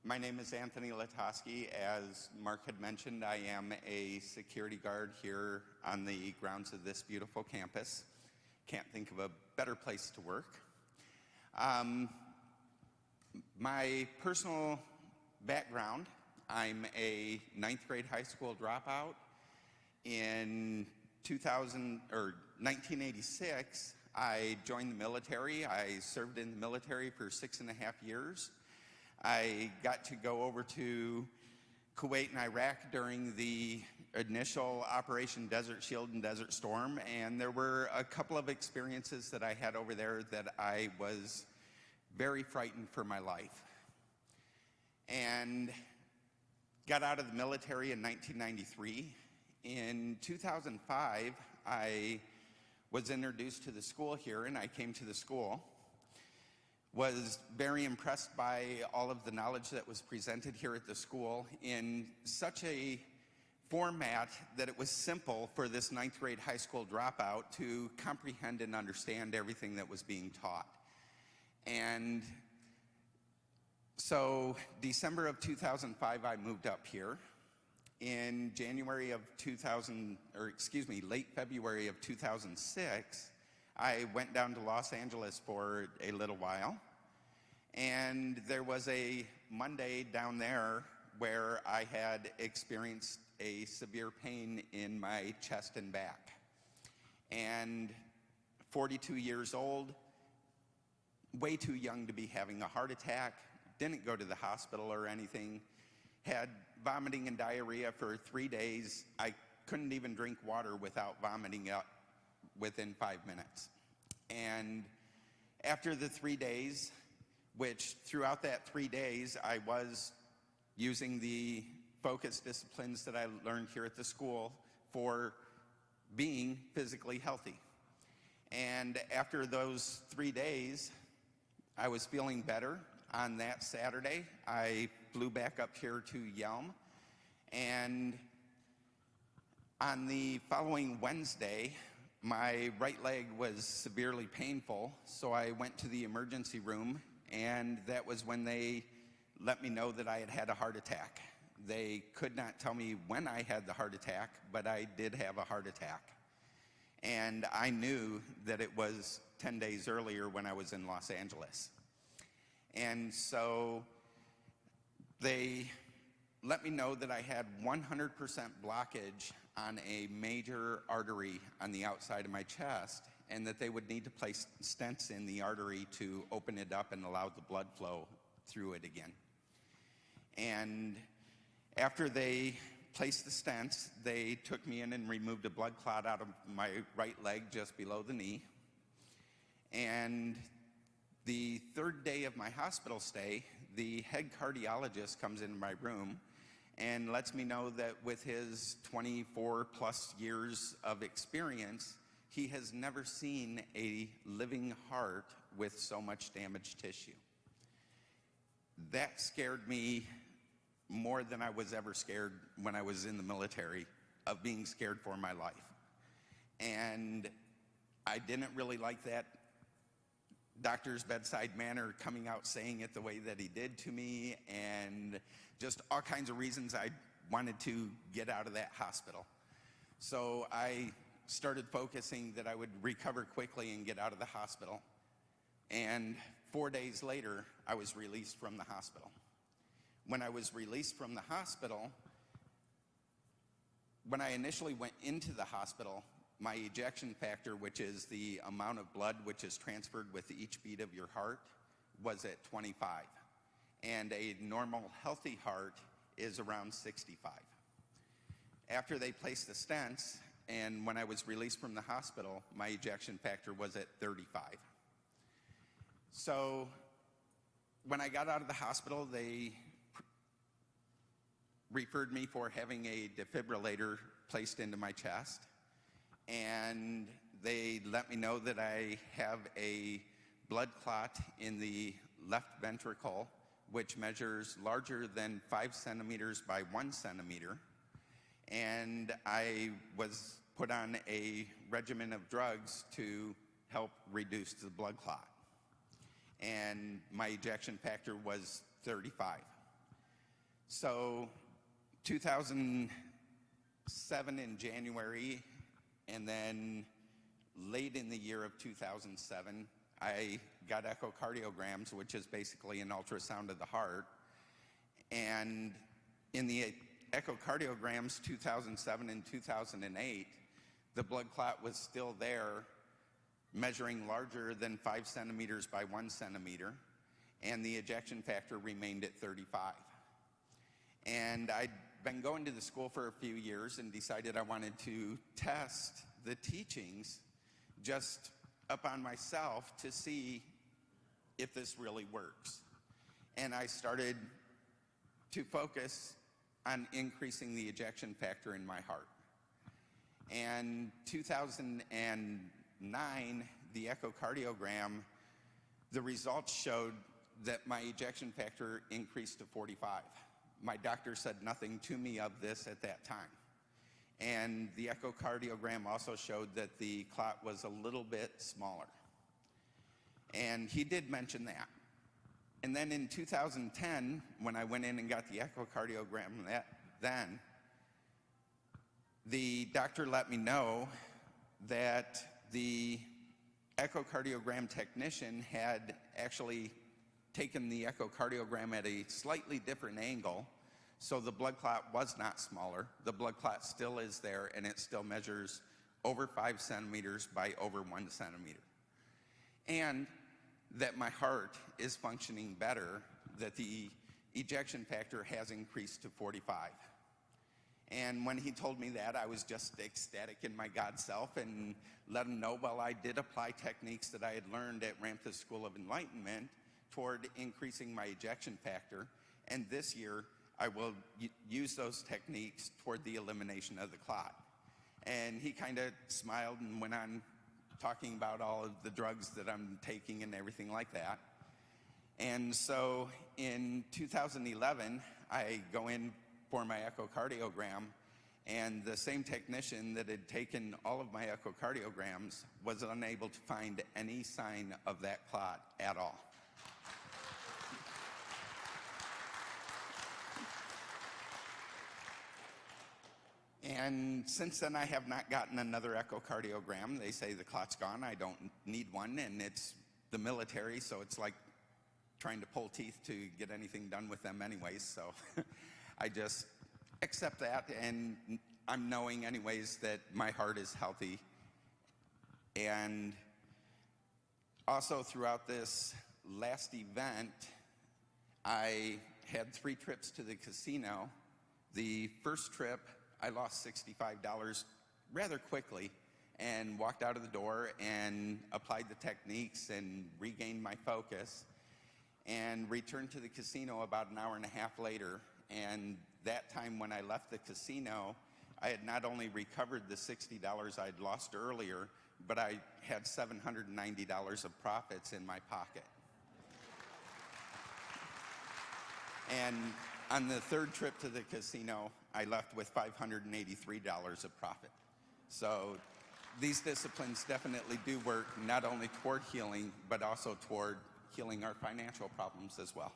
My name is Anthony Latosky. As Mark had mentioned, I am a security guard here on the grounds of this beautiful campus. Can't think of a better place to work. My personal background, I'm a 9th grade high school dropout. In 1986, I joined the military. I served in the military for 6.5 years. I got to go over to Kuwait and Iraq during the initial Operation Desert Shield and Desert Storm, and there were a couple of experiences that I had over there that I was very frightened for my life. And got out of the military in 1993. In 2005, I was introduced to the school here, and I came to the school. Was very impressed by all of the knowledge that was presented here at the school in such a format that it was simple for this 9th grade high school dropout to comprehend and understand everything that was being taught. And so December of 2005, I moved up here. In late February of 2006, I went down to Los Angeles for a little while, and there was a Monday down there where I had experienced a severe pain in my chest and back. And 42 years old, way too young to be having a heart attack, didn't go to the hospital or anything, had vomiting and diarrhea for 3 days. I couldn't even drink water without vomiting up within 5 minutes. And after the 3 days, which throughout that 3 days, I was using the focus disciplines that I learned here at the school for being physically healthy. And after those 3 days, I was feeling better. On that Saturday, I flew back up here to Yelm, and on the following Wednesday, my right leg was severely painful, so I went to the emergency room, and that was when they let me know that I had had a heart attack. They could not tell me when I had the heart attack, but I did have a heart attack. And I knew that it was 10 days earlier when I was in Los Angeles. And so they let me know that I had 100% blockage on a major artery on the outside of my chest, and that they would need to place stents in the artery to open it up and allow the blood flow through it again. And after they placed the stents, they took me in and removed a blood clot out of my right leg just below the knee. And the 3rd day of my hospital stay, the head cardiologist comes into my room and lets me know that with his 24 plus years of experience, he has never seen a living heart with so much damaged tissue. That scared me more than I was ever scared when I was in the military, of being scared for my life. And I didn't really like that doctor's bedside manner, coming out saying it the way that he did to me, and just all kinds of reasons I wanted to get out of that hospital. So I started focusing that I would recover quickly and get out of the hospital. And 4 days later, I was released from the hospital. When I was released from the hospital, when I initially went into the hospital, my ejection factor, which is the amount of blood which is transferred with each beat of your heart, was at 25. And a normal, healthy heart is around 65. After they placed the stents, and when I was released from the hospital, my ejection factor was at 35. So when I got out of the hospital, they referred me for having a defibrillator placed into my chest. And they let me know that I have a blood clot in the left ventricle, which measures larger than 5 centimeters by 1 centimeter. And I was put on a regimen of drugs to help reduce the blood clot. And my ejection factor was 35. So 2007 in January, and then late in the year of 2007, I got echocardiograms, which is basically an ultrasound of the heart. And in the echocardiograms 2007 and 2008, the blood clot was still there, measuring larger than 5 centimeters by 1 centimeter, and the ejection factor remained at 35. And I'd been going to the school for a few years and decided I wanted to test the teachings just up on myself to see if this really works. And I started to focus on increasing the ejection factor in my heart. And 2009, the echocardiogram, the results showed that my ejection factor increased to 45. My doctor said nothing to me of this at that time. And the echocardiogram also showed that the clot was a little bit smaller. And he did mention that. And then in 2010, when I went in and got the echocardiogram then, the doctor let me know that the echocardiogram technician had actually taken the echocardiogram at a slightly different angle, so the blood clot was not smaller. The blood clot still is there, and it still measures over 5 centimeters by over 1 centimeter. And that my heart is functioning better, that the ejection factor has increased to 45. And when he told me that, I was just ecstatic in my God self and let him know, well, I did apply techniques that I had learned at Ramtha School of Enlightenment toward increasing my ejection factor. And this year, I will use those techniques toward the elimination of the clot. And he kind of smiled and went on talking about all of the drugs that I'm taking and everything like that. And so in 2011, I go in for my echocardiogram, and the same technician that had taken all of my echocardiograms was unable to find any sign of that clot at all. And since then, I have not gotten another echocardiogram. They say the clot's gone, I don't need one, and it's the military, so it's like trying to pull teeth to get anything done with them anyways, so I just accept that, and I'm knowing anyways that my heart is healthy. And also throughout this last event, I had 3 trips to the casino. The first trip, I lost $65 rather quickly and walked out of the door and applied the techniques and regained my focus and returned to the casino about an hour and a half later. And that time when I left the casino, I had not only recovered the $60 I'd lost earlier, but I had $790 of profits in my pocket. And on the third trip to the casino, I left with $583 of profit. So these disciplines definitely do work not only toward healing, but also toward healing our financial problems as well.